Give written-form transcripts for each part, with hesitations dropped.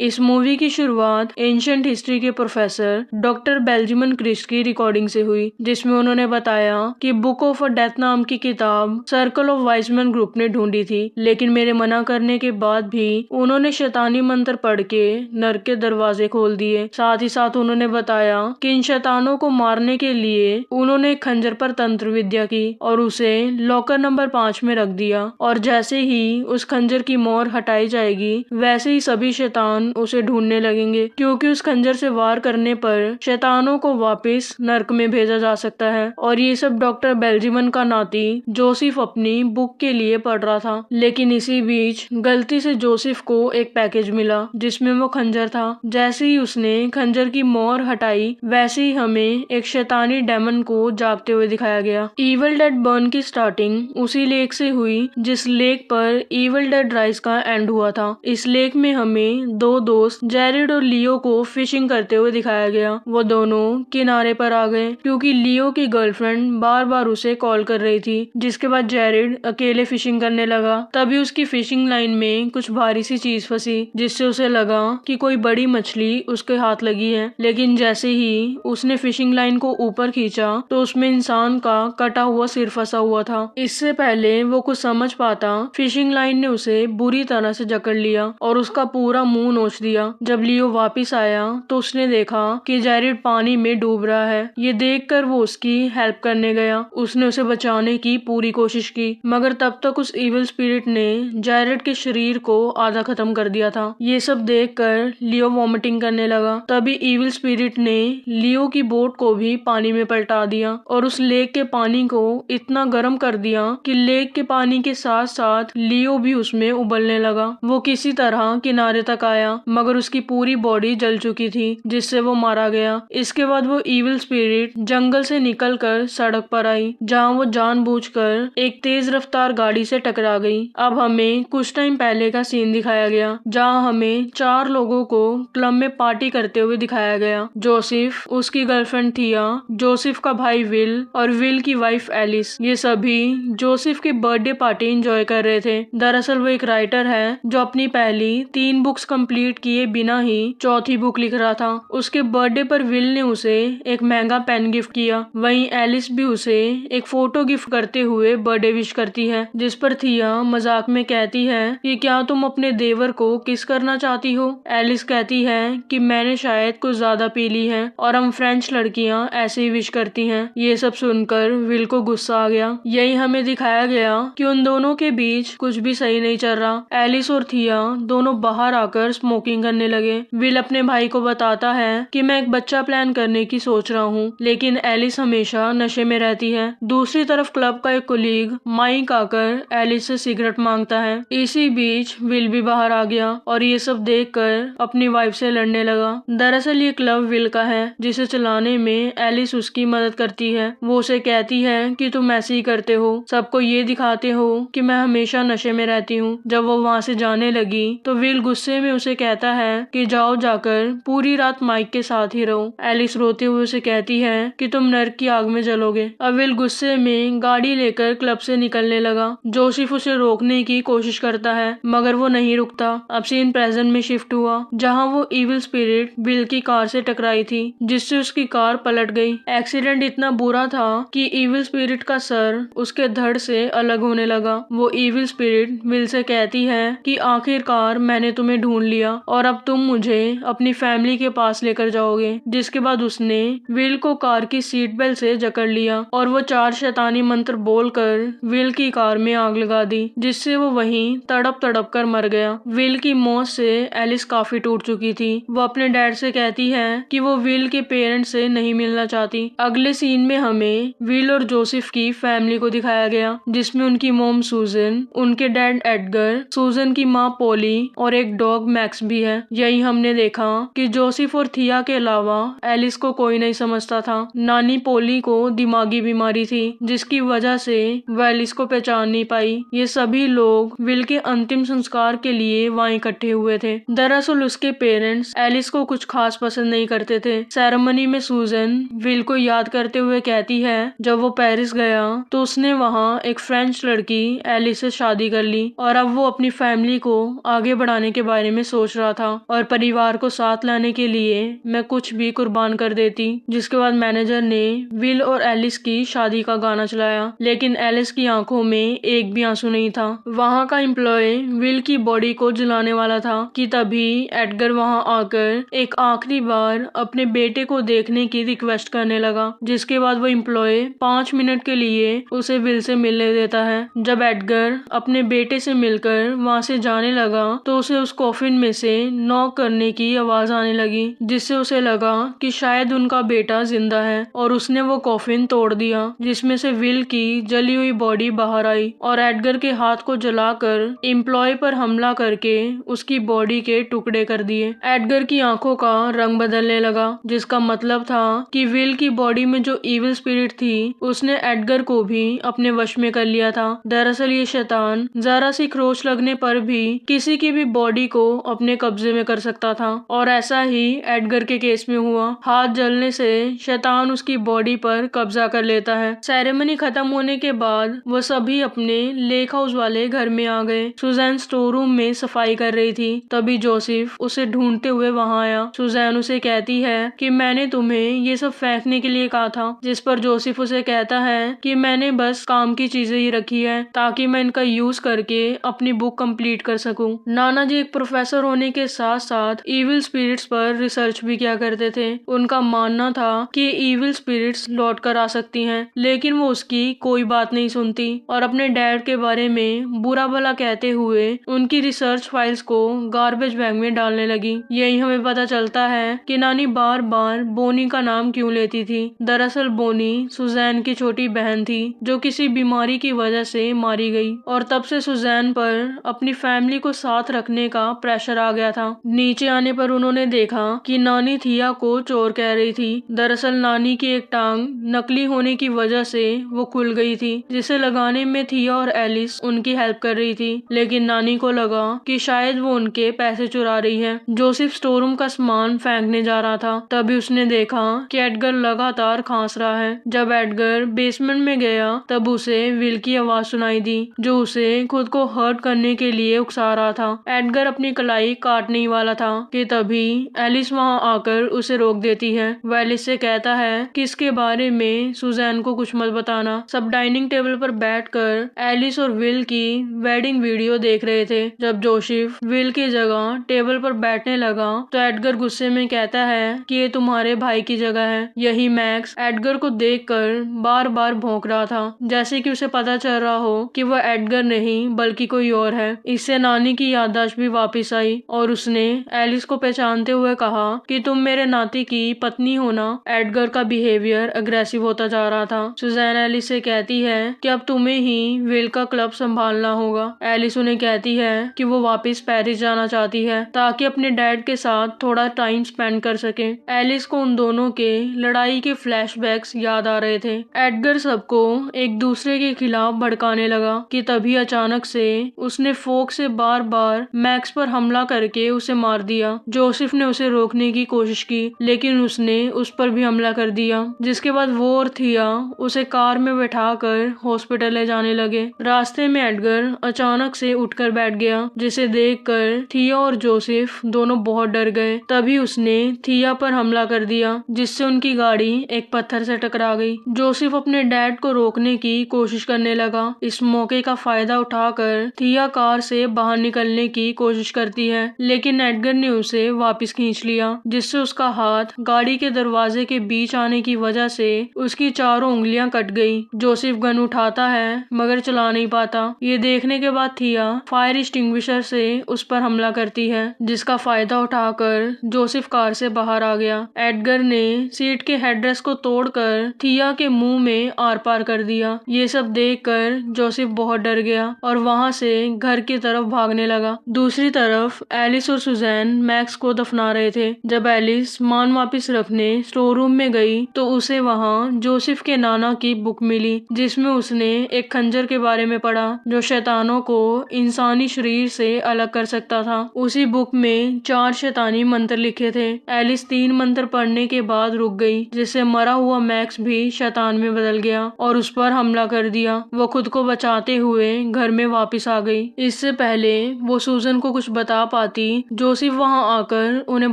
इस मूवी की शुरुआत एंशिएंट हिस्ट्री के प्रोफेसर डॉक्टर बेंजामिन क्रिस्ट की रिकॉर्डिंग से हुई, जिसमें उन्होंने बताया कि बुक ऑफ डेथ नाम की किताब circle of wise man group ने ढूंढी थी, लेकिन मेरे मना करने के बाद भी उन्होंने शैतानी मंत्र पढ़ के नर्क के दरवाजे खोल दिए। साथ ही साथ उन्होंने बताया कि इन शैतानों को मारने के लिए उन्होंने खंजर पर तंत्र विद्या की और उसे लॉकर नंबर 5 में रख दिया, और जैसे ही उस खंजर की मोहर हटाई जाएगी वैसे ही सभी शैतान उसे ढूंढने लगेंगे, क्योंकि उस खंजर से वार करने पर शैतानों को वापस नर्क में भेजा जा सकता है। और ये सब डॉक्टर बेंजामिन का नाती जोसेफ अपनी बुक के लिए पढ़ रहा था, लेकिन इसी बीच गलती से जोसेफ को एक पैकेज मिला जिसमें वो खंजर था। जैसे ही उसने खंजर की मोहर हटाई वैसे ही हमें एक शैतानी डेमन को जागते हुए दिखाया गया। इविल डेड बर्न की स्टार्टिंग उसी लेक से हुई जिस लेक पर इविल डेड राइज का एंड हुआ था। इस लेक में हमें दो दोस्त जेरिड और लियो को फिशिंग करते हुए दिखाया गया। वो दोनों किनारे पर आ गए क्योंकि लियो की गर्लफ्रेंड बार बार उसे कॉल कर रही थी, जिसके बाद जेरिड अकेले फिशिंग करने लगा। तभी उसकी फिशिंग लाइन में कुछ भारी सी चीज फंसी, जिससे उसे लगा कि कोई बड़ी मछली उसके हाथ लगी है, लेकिन जैसे ही उसने फिशिंग लाइन को ऊपर खींचा तो उसमें इंसान का कटा हुआ सिर फंसा हुआ था। इससे पहले वो कुछ समझ पाता, फिशिंग लाइन ने उसे बुरी तरह से जकड़ लिया और उसका पूरा मुंह नोच दिया। जब लियो वापस आया तो उसने देखा कि जेरिड पानी में डूब रहा है। ये देखकर वो उसकी हेल्प करने गया। उसने उसे बचाने की पूरी कोशिश की, मगर तब तक उस इविल स्पिरिट ने जेरिड के शरीर को आधा खत्म कर दिया था। ये सब देखकर लियो वॉमिटिंग करने लगा। तभी इविल स्पिरिट ने लियो की बोट को भी पानी में पलटा दिया और उस लेक के पानी को इतना गर्म कर दिया कि लेक के पानी के साथ साथ लियो भी उसमें उबलने लगा। वो किसी तरह किनारे तक आया, मगर उसकी पूरी बॉडी जल चुकी थी, जिससे वो मारा गया। इसके बाद वो इविल स्पिरिट जंगल से निकलकर सड़क पर आई, जहाँ वो जानबूझकर एक तेज रफ्तार गाड़ी से टकरा गई। अब हमें कुछ टाइम पहले का सीन दिखाया गया, जहाँ हमें 4 लोगों को क्लब में पार्टी करते हुए दिखाया गया। जोसेफ, उसकी गर्लफ्रेंड थिया, जोसेफ का भाई विल और विल की वाइफ एलिस। ये सभी जोसेफ की बर्थडे पार्टी एंजॉय कर रहे थे। दरअसल वो एक राइटर है जो अपनी पहली 3 बुक्स कंप्लीट किए बिना ही चौथी बुक लिख रहा था। उसके बर्थडे पर विल ने उसे एक महंगा पेन गिफ्ट किया। वहीं एलिस भी उसे एक फोटो गिफ्ट करते हुए बर्थडे विश करती है, जिस पर थिया मजाक में कहती है कि क्या तुम अपने देवर को किस करना चाहती हो। एलिस कहती है कि मैंने शायद कुछ ज्यादा पी ली है और हम फ्रेंच लड़कियां ऐसे ही विश करती हैं। ये सब सुनकर विल को गुस्सा आ गया। यही हमें दिखाया गया कि उन दोनों के बीच कुछ भी सही नहीं चल रहा। एलिस और थिया दोनों बाहर आकर स्मोकिंग करने लगे। विल अपने भाई को बताता है कि मैं एक बच्चा प्लान करने की सोच रहा हूँ, लेकिन एलिस हमेशा नशे में रहती है। दूसरी तरफ क्लब का एक कोलीग माइक आकर एलिस से सिगरेट मांगता है। इसी बीच विल भी बाहर आ गया और ये सब देखकर अपनी वाइफ से लड़ने लगा। दरअसल ये क्लब विल का है, जिसे चलाने में एलिस उसकी मदद करती है। वो उसे कहती है कि तुम ऐसे ही करते हो, सबको ये दिखाते हो कि मैं हमेशा नशे में रहती हूँ। जब वो वहाँ से जाने लगी तो विल गुस्से में उसे कहता है कि जाओ, जाकर पूरी रात माइक के साथ ही रहो। एलिस रोते हुए उसे कहती है कि तुम नर्क की आग में जलोगे। अब विल गुस्से में गाड़ी लेकर क्लब से निकलने लगा। जोसेफ उसे रोकने की कोशिश करता है, मगर वो नहीं रुकता। अब सीन प्रेजेंट में शिफ्ट हुआ, जहाँ वो इविल स्पिरिट विल की कार से टकराई थी, जिससे उसकी कार पलट गई। एक्सीडेंट इतना बुरा था कि इविल स्पिरिट का सर उसके धड़ से अलग होने लगा। वो इविल स्पिरिट विल से कहती है कि आखिरकार मैंने तुम्हें ढूंढ लिया और अब तुम मुझे अपनी फैमिली के पास लेकर जाओगे। जिसके बाद उसने विल को कार की सीट बेल्ट से जकड़ लिया और वो 4 शैतानी मंत्र बोलकर विल की कार में आग लगा दी, जिससे वो वहीं तड़प तड़प कर मर गया। विल की मौत से एलिस काफी टूट चुकी थी। वो अपने डैड से कहती है कि वो विल के पेरेंट्स से नहीं मिलना चाहती। अगले सीन में हमें विल और जोसेफ की फैमिली को दिखाया गया, जिसमें उनकी मॉम सूजन, उनके डैड एडगर, सूजन की माँ पोली और एक डॉग मैक्स भी है। यही हमने देखा कि जोसेफ और थिया के अलावा एलिस को कोई नहीं समझता था। नानी पोली को दिमागी बीमारी थी, जिसकी वजह से वह एलिस को पहचान नहीं पाई। ये सभी लोग विल के अंतिम संस्कार के लिए वहाँ इकट्ठे हुए थे। दरअसल उसके पेरेंट्स एलिस को कुछ खास पसंद नहीं करते थे। सेरेमनी में सूजन विल को याद करते हुए कहती है जब वो पेरिस गया तो उसने वहाँ एक फ्रेंच लड़की एलिस से शादी कर ली और अब वो अपनी फैमिली को आगे बढ़ाने के बारे में सोच सोच रहा था और परिवार को साथ लाने के लिए मैं कुछ भी कुर्बान कर देती। जिसके बाद मैनेजर ने विल और एलिस की शादी का गाना चलाया, लेकिन एलिस की आंखों में एक भी आंसू नहीं था। वहाँ का एम्प्लॉय विल की बॉडी को जलाने वाला था कि तभी एडगर वहाँ आकर एक आखिरी बार अपने बेटे को देखने की रिक्वेस्ट करने लगा। जिसके बाद वो एम्प्लॉय 5 मिनट के लिए उसे विल से मिलने देता है। जब एडगर अपने बेटे से मिलकर वहाँ से जाने लगा तो उसे उस कॉफिन में से नॉक करने की आवाज आने लगी, जिससे उसे लगा कि शायद उनका बेटा जिंदा है और उसने वो कॉफिन तोड़ दिया, जिसमें से विल की जली हुई बॉडी बाहर आई और एडगर के हाथ को जलाकर एम्प्लॉय पर हमला करके उसकी बॉडी के टुकड़े कर दिए। एडगर की आंखों का रंग बदलने लगा, जिसका मतलब था कि विल की बॉडी में जो इविल स्पिरिट थी उसने एडगर को भी अपने वश में कर लिया था। दरअसल ये शैतान जरा सी खरोच लगने पर भी किसी की भी बॉडी को अपने कब्जे में कर सकता था और ऐसा ही एडगर के केस में हुआ। हाथ जलने से शैतान उसकी बॉडी पर कब्जा कर लेता है। सेरेमनी खत्म होने के बाद वो सभी अपने लेक हाउस वाले घर में आ गए। सुजैन स्टोर रूम में सफाई कर रही थी, तभी जोसेफ उसे ढूंढते हुए वहां आया। सुजैन उसे कहती है कि मैंने तुम्हें ये सब फेंकने के लिए कहा था, जिस पर जोसेफ उसे कहता है कि मैंने बस काम की चीजें ही रखी है ताकि मैं इनका यूज करके अपनी बुक कंप्लीट कर सकूं। नाना जी एक प्रोफेसर होने के साथ साथ इविल स्पिरिट्स पर रिसर्च भी किया करते थे। उनका मानना था कि इविल स्पिरिट्स लौट कर आ सकती हैं, लेकिन वो उसकी कोई बात नहीं सुनती और अपने डैड के बारे में बुरा भला कहते हुए उनकी रिसर्च फाइल्स को गार्बेज बैग में डालने लगी। यही हमें पता चलता है कि नानी बार बार बोनी का नाम क्यों लेती थी। दरअसल बोनी सुजैन की छोटी बहन थी जो किसी बीमारी की वजह से मारी गई और तब से सुजैन पर अपनी फैमिली को साथ रखने का प्रेशर आ गया था। नीचे आने पर उन्होंने देखा कि नानी थिया को चोर कह रही थी। दरअसल नानी की एक टांग नकली होने की वजह से वो खुल गई थी, जिसे लगाने में थिया और एलिस उनकी हेल्प कर रही थी, लेकिन नानी को लगा कि शायद वो उनके पैसे चुरा रही है। जोसेफ स्टोर रूम का सामान फेंकने जा रहा था, तभी उसने देखा कि एडगर लगातार खांस रहा है। जब एडगर बेसमेंट में गया तब उसे विल की आवाज सुनाई दी, जो उसे खुद को हर्ट करने के लिए उकसा रहा था। एडगर अपनी कलाई काटने ही वाला था कि तभी एलिस वहां आकर उसे रोक देती है। वह एलिस से कहता है कि इसके बारे में सुजैन को कुछ मत बताना। सब डाइनिंग टेबल पर बैठकर एलिस और विल की वेडिंग वीडियो देख रहे थे। जब जोसेफ विल की जगह टेबल पर बैठने लगा तो एडगर गुस्से में कहता है कि ये तुम्हारे भाई की जगह है। यही मैक्स एडगर को देखकर बार बार भौंक रहा था, जैसे कि उसे पता चल रहा हो कि वह एडगर नहीं बल्कि कोई और है। इससे नानी की याददाश्त भी वापस आई और उसने एलिस को पहचानते हुए कहा कि तुम मेरे नाती की पत्नी हो ना। एडगर का बिहेवियर अग्रेसिव होता जा रहा था। सुजैन एलिस से कहती है कि अब तुम्हें ही विल का क्लब संभालना होगा। एलिस उन्हें कहती है कि वो वापस पेरिस जाना चाहती है ताकि अपने डैड के साथ थोड़ा टाइम स्पेंड कर सके। एलिस को उन दोनों के लड़ाई के फ्लैशबैक्स याद आ रहे थे। एडगर सबको एक दूसरे के खिलाफ भड़काने लगा कि तभी अचानक से उसने फोक से बार बार मैक्स पर हमला करके उसे मार दिया। जोसेफ ने उसे रोकने की कोशिश की, लेकिन उसने उस पर भी हमला कर दिया, जिसके बाद वो और थिया उसे कार में बैठाकर हॉस्पिटल ले जाने लगे। रास्ते में एडगर अचानक से उठकर बैठ गया, जिसे देखकर थिया और जोसेफ दोनों बहुत डर गए। तभी उसने थिया पर हमला कर दिया, जिससे उनकी गाड़ी एक पत्थर से टकरा गई। जोसेफ अपने डैड को रोकने की कोशिश करने लगा। इस मौके का फायदा उठाकर थिया कार से बाहर निकलने की कोशिश करती है, लेकिन एडगर ने उसे वापस खींच लिया, जिससे उसका हाथ गाड़ी के दरवाजे के बीच आने की वजह से उसकी चारों उंगलियां कट गई। जोसेफ गन उठाता है मगर चला नहीं पाता। ये देखने के बाद थिया फायर एक्सटिंग्विशर से उस पर हमला करती है, जिसका फायदा उठाकर जोसेफ कार से बाहर आ गया। एडगर ने सीट के हेडरेस्ट को तोड़कर थिया के मुंह में आर पार कर दिया। ये सब देखकर जोसेफ बहुत डर गया और वहां से घर की तरफ भागने लगा। दूसरी तरफ एलिस और सुजैन मैक्स को दफना रहे थे। जब एलिस मान वापस रखने स्टोर रूम में गई तो उसे वहां जोसेफ के नाना की बुक मिली, जिसमें उसने एक खंजर के बारे में पढ़ा जो शैतानों को इंसानी शरीर से अलग कर सकता था। उसी बुक में 4 शैतानी मंत्र लिखे थे। एलिस 3 मंत्र पढ़ने के बाद रुक गई, जिससे मरा हुआ मैक्स भी शैतान में बदल गया और उस पर हमला कर दिया। वो खुद को बचाते हुए घर में वापस आ गई। इससे पहले वो सूजन को कुछ बता पाती जोसेफ वहां आकर उन्हें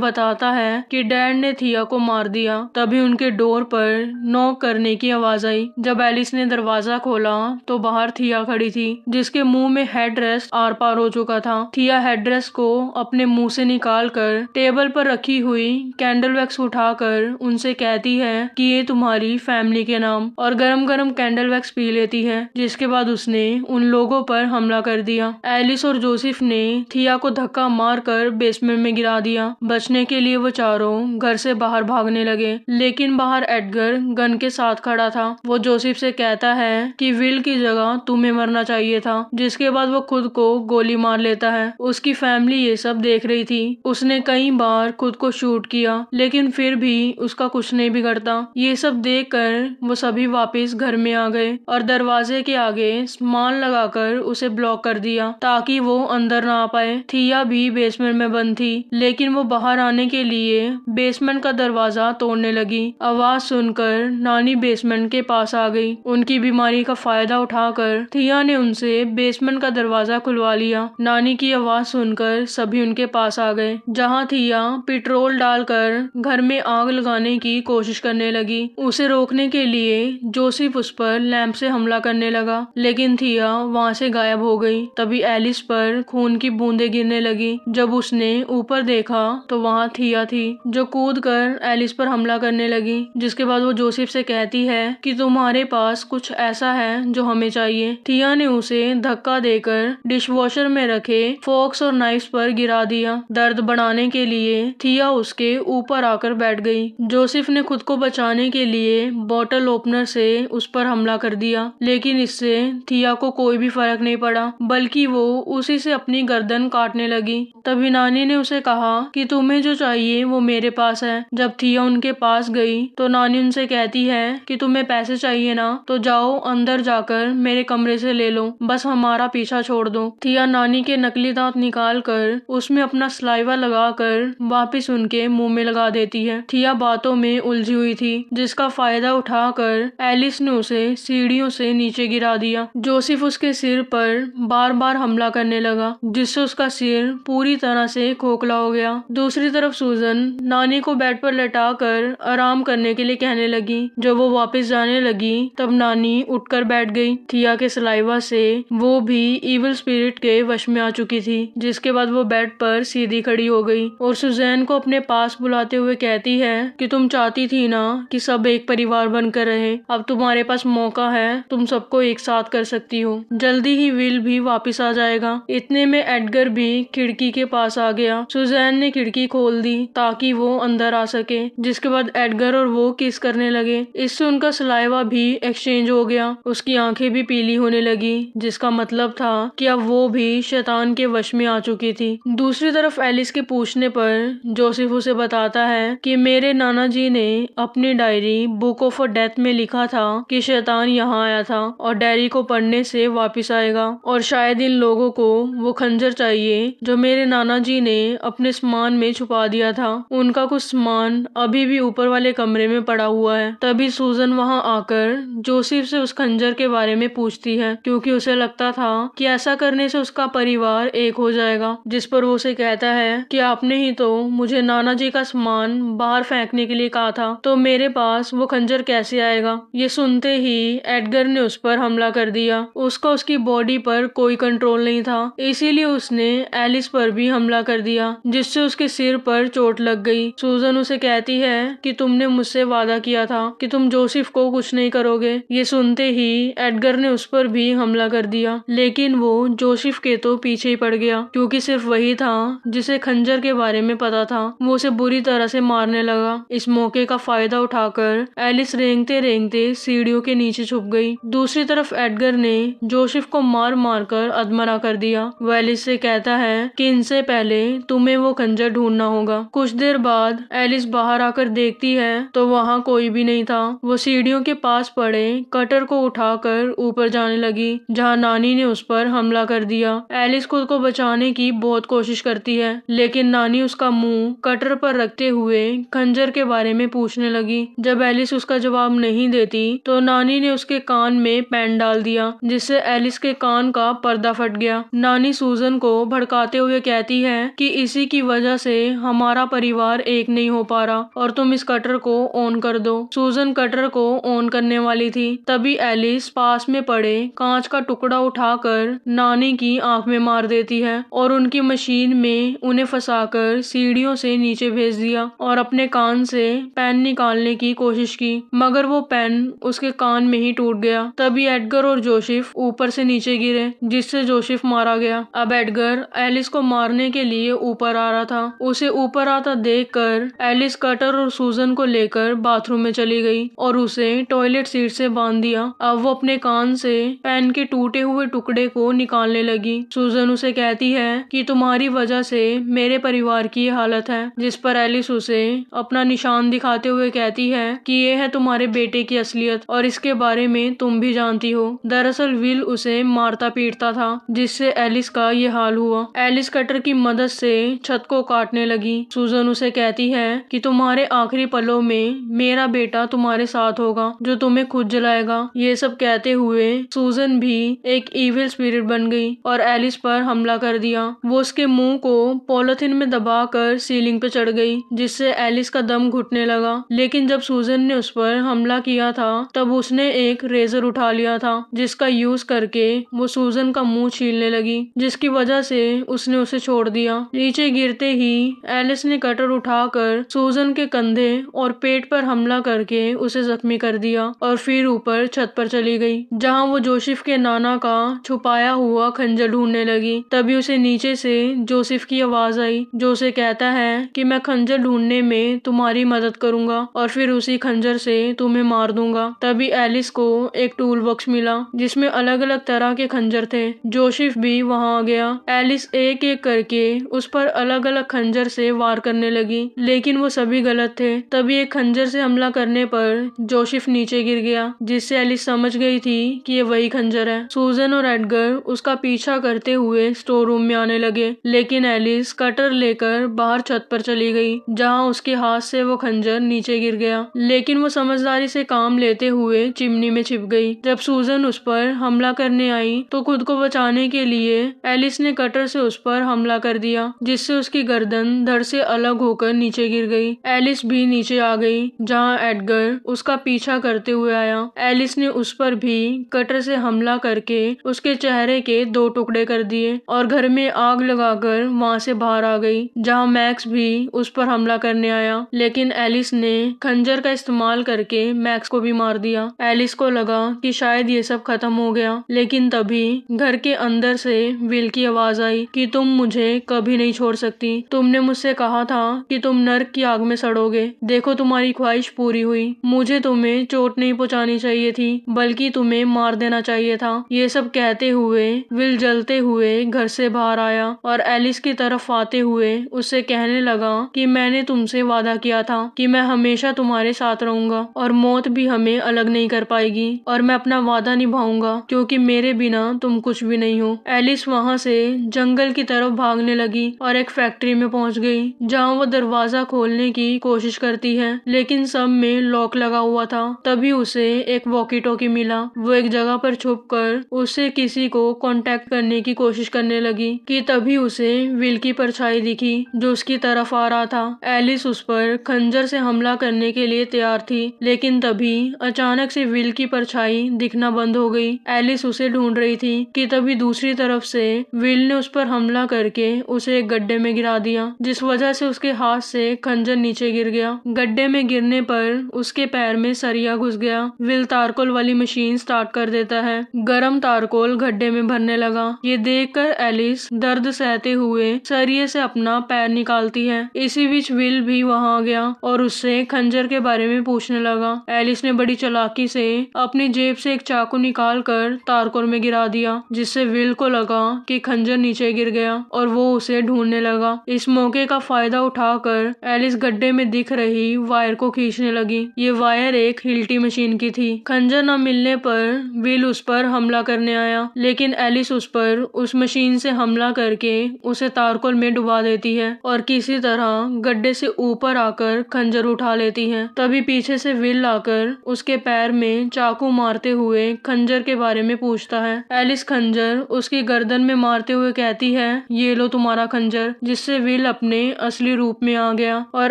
बताता है कि डैड ने थिया को मार दिया। तभी उनके डोर पर नॉक करने की आवाज आई। जब एलिस ने दरवाजा खोला तो बाहर थिया खड़ी थी, जिसके मुंह में हेडरेस आर पार हो चुका था। थिया हेडरेस को अपने मुंह से निकाल कर टेबल पर रखी हुई कैंडल वैक्स उठाकर उनसे कहती है कि ये तुम्हारी फैमिली के नाम, और गरम गरम कैंडल वैक्स पी लेती है। जिसके बाद उसने उन लोगों पर हमला कर दिया। एलिस और जोसेफ ने थिया को धक्का मारकर बेसमेंट में गिरा दिया। बचने के लिए वो चारों घर से बाहर भागने लगे, लेकिन बाहर एडगर गन के साथ खड़ा था। वो जोसेफ से कहता है कि विल की जगह तुम्हें मरना चाहिए था। जिसके बाद वो खुद को गोली मार लेता है। उसकी फैमिली ये सब देख रही थी। उसने कई बार खुद को शूट किया, लेकिन फिर भी उसका कुछ नहीं बिगड़ता। ये सब देखकर वो सभी वापस घर में आ गए और दरवाजे के आगे सामान लगाकर उसे ब्लॉक कर दिया ताकि वो अंदर ना आ पाए। थिया भी बेसमेंट में बंद थी, लेकिन वो बाहर आने के लिए बेसमेंट का दरवाजा तोड़ने लगी। आवाज सुनकर नानी बेसमेंट के पास आ गई। उनकी बीमारी का फायदा उठाकर थिया ने उनसे बेसमेंट का दरवाजा खुलवा लिया। नानी की आवाज सुनकर सभी उनके पास आ गए, जहाँ थिया पेट्रोल डालकर घर में आग लगाने की कोशिश करने लगी। उसे रोकने के लिए जोसेफ उस पर लैंप से हमला करने लगा, लेकिन थिया वहाँ से गायब हो गई। तभी एलिस पर खून की बूंदें गिरने लगी। जब उसने ऊपर देखा तो वहाँ थिया थी, जो कूदकर एलिस पर हमला करने लगी। जिसके बाद वो जोसेफ से कहती है कि तुम्हारे पास कुछ ऐसा है जो हमें चाहिए। थिया ने उसे धक्का देकर डिशवॉशर में रखे फोक्स और नाइफ्स पर गिरा दिया। दर्द बढ़ाने के लिए थिया उसके ऊपर आकर बैठ गई। जोसेफ ने खुद को बचाने के लिए बॉटल ओपनर से उस पर हमला कर दिया, लेकिन इससे थिया को कोई भी फर्क नहीं पड़ा, बल्कि वो उसी से अपनी गर्दन काटने लगी। तभी नानी ने उसे कहा कि तुम्हें जो चाहिए वो मेरे पास है। जब थिया उनके पास गई तो नानी उनसे कहती है कि तुम्हें पैसे चाहिए ना, तो जाओ अंदर जाकर मेरे कमरे से ले लो, बस हमारा पीछा छोड़ दो। थिया नानी के नकली दांत निकाल कर उसमें अपना सलाइवा लगाकर वापिस उनके मुंह में लगा देती है। थिया बातों में उलझी हुई थी, जिसका फायदा उठाकर एलिस ने उसे सीढ़ियों से नीचे गिरा दिया। जोसेफ उसके सिर पर बार बार हमला करने लगा, जिससे उसका सिर पूरी तरह से खोखला हो गया। दूसरी तरफ सूजन नानी को बेड पर लेटाकर आराम करने के लिए कहने लगी। जब वो वापस जाने लगी तब नानी उठकर बैठ गई। थिया के सलाइवा से वो भी इविल स्पिरिट के वश में आ चुकी थी। जिसके बाद वो बेड पर सीधी खड़ी हो गई और सुजैन को अपने पास बुलाते हुए कहती है कि तुम चाहती थी ना कि सब एक परिवार बनकर रहे, अब तुम्हारे पास मौका है, तुम सबको एक साथ कर सकती हो। जल्दी ही विल भी वापस आ जाएगा। इतने में एडगर भी खिड़की के पास आ गया। सुजैन ने खिड़की खोल दी ताकि वो अंदर आ सके। जिसके बाद एडगर और वो किस करने लगे। इससे उनका सलाइवा भी एक्सचेंज हो गया। उसकी आंखें भी पीली होने लगी, जिसका मतलब था कि अब वो भी शैतान के वश में आ चुकी थी। दूसरी तरफ एलिस के पूछने पर जोसेफ उसे बताता है कि मेरे नाना जी ने अपनी डायरी बुक ऑफ डेथ में लिखा था कि शैतान यहाँ आया था और डायरी को पढ़ने से वापस आएगा, और शायद इन लोगों को वो खंजर चाहिए जो मेरे नाना जी ने अपने सामान में छुपा दिया था। उनका कुछ सामान अभी भी ऊपर वाले कमरे में पड़ा हुआ है। तभी सूजन वहां आकर जोसेफ से उस खंजर के बारे में पूछती है, क्योंकि उसे लगता था कि ऐसा करने से उसका परिवार एक हो जाएगा। जिस पर वो उसे कहता है कि आपने ही तो मुझे नाना जी का सामान बाहर फेंकने के लिए कहा था, तो मेरे पास वो खंजर कैसे आएगा। ये सुनते ही एडगर ने उस पर हमला कर दिया। उसका उसकी बॉडी पर कोई कंट्रोल नहीं था, इसीलिए उसने एलिस पर भी हमला कर दिया, जिससे उसके सिर पर चोट लग गई। सूजन उसे कहती है कि तुमने मुझसे वादा किया था कि तुम जोसेफ को कुछ नहीं करोगे। ये सुनते ही एडगर ने उस पर भी हमला कर दिया, लेकिन वो जोसेफ के तो पीछे ही पड़ गया, क्योंकि सिर्फ वही था जिसे खंजर के बारे में पता था। वो उसे बुरी तरह से मारने लगा। इस मौके का फायदा उठाकर एलिस रेंगते रेंगते सीढ़ियों के नीचे छुप गई। दूसरी तरफ एडगर ने जोसेफ को मार मार कर अधमरा कर दिया। वो एलिस से कहता है कि इनसे पहले तुम्हें वो खंजर ढूंढना होगा। कुछ देर बाद एलिस बाहर आकर देखती है तो वहाँ कोई भी नहीं था। वो सीढ़ियों के पास पड़े कटर को उठाकर ऊपर जाने लगी, जहाँ नानी ने उस पर हमला कर दिया। एलिस खुद को बचाने की बहुत कोशिश करती है, लेकिन नानी उसका मुंह कटर पर रखते हुए खंजर के बारे में पूछने लगी। जब एलिस उसका जवाब नहीं देती तो नानी ने उसके कान में पेन डाल दिया, जिससे एलिस के कान का पर्दा फट गया। नानी सूजन को भड़काते हुए हुए कहती है कि इसी की वजह से हमारा परिवार एक नहीं हो पा रहा और तुम इस कटर को ऑन कर दो। सूजन कटर को ऑन करने वाली थी, तभी एलिस पास में पड़े कांच का टुकड़ा उठाकर नानी की आंख में मार देती है और उनकी मशीन में उन्हें फंसाकर सीढ़ियों से नीचे भेज दिया और अपने कान से पेन निकालने की कोशिश की, मगर वो पेन उसके कान में ही टूट गया। तभी एडगर और जोसेफ ऊपर से नीचे गिरे, जिससे जोसेफ मारा गया। अब एडगर एलिस को मारने के लिए ऊपर आ रहा था। उसे ऊपर आता देखकर एलिस कटर और सूजन को लेकर बाथरूम में चली गई और उसे टॉयलेट सीट से बांध दिया। अब वो अपने कान से पेन के टूटे हुए टुकड़े को निकालने लगी। सूजन उसे कहती है कि तुम्हारी वजह से मेरे परिवार की ये हालत है, जिस पर एलिस उसे अपना निशान दिखाते हुए कहती है कि ये है तुम्हारे बेटे की असलियत और इसके बारे में तुम भी जानती हो। दरअसल विल उसे मारता पीटता था, जिससे एलिस का ये हाल हुआ। एलिस कटर की मदद से छत को काटने लगी। सूजन उसे कहती है कि तुम्हारे आखिरी पलों में मेरा बेटा तुम्हारे साथ होगा, जो तुम्हें खुद जलाएगा। ये सब कहते हुए सूजन भी एक इविल स्पिरिट बन गई और एलिस पर हमला कर दिया। वो उसके मुंह को पॉलिथीन में दबाकर सीलिंग पे चढ़ गई, जिससे एलिस का दम घुटने लगा। लेकिन जब सूजन ने उस पर हमला किया था तब उसने एक रेजर उठा लिया था, जिसका यूज करके वो सूजन का मुंह छीलने लगी, जिसकी वजह से उसने उसे छोड़ दिया। नीचे गिरते ही एलिस ने कटर उठाकर सूजन के कंधे और पेट पर हमला करके उसे जख्मी कर दिया और फिर ऊपर छत पर चली गई, जहां वो जोसेफ के नाना का छुपाया हुआ खंजर ढूंढने लगी। तभी उसे नीचे से जोसेफ की आवाज आई, जो उसे कहता है कि मैं खंजर ढूंढने में तुम्हारी मदद करूंगा और फिर उसी खंजर से तुम्हें मार दूंगा। तभी एलिस को एक टूल बॉक्स मिला, जिसमें अलग अलग तरह के खंजर थे। जोसेफ भी वहां आ गया। एलिस एक एक करके उस पर अलग अलग खंजर से वार करने लगी, लेकिन वो सभी गलत थे। तभी एक खंजर से हमला करने पर जोसेफ नीचे गिर गया, जिससे एलिस समझ गई थी कि ये वही खंजर है। सूजन और एडगर उसका पीछा करते हुए स्टोर रूम में आने लगे, लेकिन एलिस कटर लेकर बाहर छत पर चली गई, जहां उसके हाथ से वो खंजर नीचे गिर गया। लेकिन वो समझदारी से काम लेते हुए चिमनी में छिप गई। जब सूजन उस पर हमला करने आई तो खुद को बचाने के लिए एलिस ने कटर से उस पर हमला कर दिया, जिससे उसकी गर्दन धड़ से अलग होकर नीचे गिर गई। एलिस भी नीचे आ गई, जहां एडगर उसका पीछा करते हुए आया। एलिस ने उस पर भी कटर से हमला करके उसके चेहरे के 2 टुकड़े कर दिए और घर में आग लगाकर वहां से बाहर आ गई, जहां मैक्स भी उस पर हमला करने आया। लेकिन एलिस ने खंजर का इस्तेमाल करके मैक्स को भी मार दिया। एलिस को लगा कि शायद ये सब खत्म हो गया, लेकिन तभी घर के अंदर से विल की आवाज आई कि तुम मुझे कभी नहीं छोड़ सकती। तुमने मुझसे कहा था कि तुम नर्क की आग में सड़ोगे। देखो तुम्हारी ख्वाहिश पूरी हुई। मुझे तुम्हें चोट नहीं पहुंचानी चाहिए थी, बल्कि तुम्हें मार देना चाहिए था। ये सब कहते हुए विल जलते हुए घर से बाहर आया और एलिस की तरफ आते हुए उससे कहने लगा कि मैंने तुमसे वादा किया था कि मैं हमेशा तुम्हारे साथ रहूंगा और मौत भी हमें अलग नहीं कर पाएगी, और मैं अपना वादा निभाऊंगा क्योंकि मेरे बिना तुम कुछ भी नहीं हो। एलिस वहां से जंगल की तरफ भागने लगी और एक फैक्ट्री में पहुंच गई, जहां वो दरवाजा खोलने की कोशिश करती है, लेकिन सब में लॉक लगा हुआ था। तभी उसे एक वॉकी टॉकी मिला। वो एक जगह पर छुपकर उससे किसी को कांटेक्ट करने की कोशिश करने लगी कि तभी उसे विल की परछाई दिखी, जो उसकी तरफ आ रहा था। एलिस उस पर खंजर से हमला करने के लिए तैयार थी, लेकिन तभी अचानक से विल की परछाई दिखना बंद हो गई। एलिस उसे ढूंढ रही थी कि तभी दूसरी तरफ से विल ने उस पर हमला करके उसे एक गड्ढे में गिरा दिया, जिस वजह से उसके हाथ से खंजर नीचे गिर गया। गड्ढे में गिरने पर उसके पैर में सरिया घुस गया। विल तारकोल वाली मशीन स्टार्ट कर देता है। गरम तारकोल गड्ढे में भरने लगा। ये देखकर एलिस दर्द सहते हुए सरिये से अपना पैर निकालती है। इसी बीच विल भी वहां आ गया और उससे खंजर के बारे में पूछने लगा। एलिस ने बड़ी चालाकी से अपनी जेब से एक चाकू निकाल कर तारकोल में गिरा दिया, जिससे विल को लगा कि खंजर नीचे गिर गया और वो उसे ढूंढने लगा। इस मौके का फायदा उठाकर एलिस गड्ढे में दिख रही वायर को खींचने लगी। ये वायर एक हिल्टी मशीन की थी। खंजर न मिलने पर विल उस पर हमला करने आया, लेकिन एलिस उस पर उस मशीन से हमला करके उसे तारकोल में डुबा देती है और किसी तरह गड्ढे से ऊपर आकर खंजर उठा लेती है। तभी पीछे से विल आकर उसके पैर में चाकू मारते हुए खंजर के बारे में पूछता है। एलिस खंजर उसकी गर्दन में मारते हुए कहती है ये लो तुम्हारा खंजर, जिससे विल अपने असली रूप में आ गया और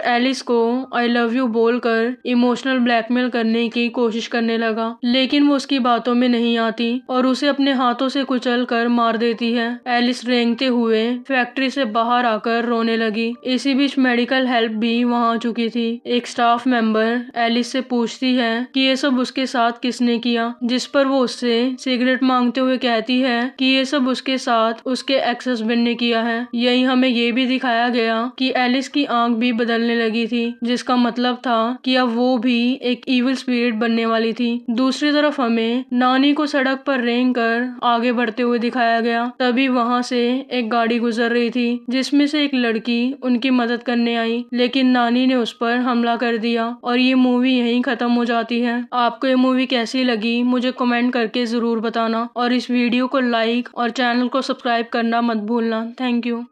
एलिस को आई लव यू बोलकर इमोशनल ब्लैकमेल करने की कोशिश करने लगा, लेकिन वो उसकी बातों में नहीं आती और उसे अपने हाथों से कुचल कर मार देती है। एलिस रेंगते हुए फैक्ट्री से बाहर आकर रोने लगी। इसी बीच मेडिकल हेल्प भी वहां आ चुकी थी। एक स्टाफ मेंबर एलिस से पूछती है कि ये सब उसके साथ किसने किया, जिस पर वो उससे सिगरेट मांगते हुए कहती है कि ये सब उसके साथ उसके एक्स हस्बैंड ने किया है। यही हमें ये भी दिखाया गया कि एलिस की आंख भी बदलने लगी थी, जिसका मतलब था कि अब वो भी एक इविल स्पिरिट बनने वाली थी। दूसरी तरफ हमें नानी को सड़क पर रेंग कर आगे बढ़ते हुए दिखाया गया। तभी वहां से एक गाड़ी गुजर रही थी, जिसमें से एक लड़की उनकी मदद करने आई, लेकिन नानी ने उस पर हमला कर दिया और ये मूवी यहीं खत्म हो जाती है। आपको ये मूवी कैसी लगी मुझे कमेंट करके जरूर बताना और इस वीडियो को लाइक और चैनल को सब्सक्राइब करना मत भूलना। Thank you.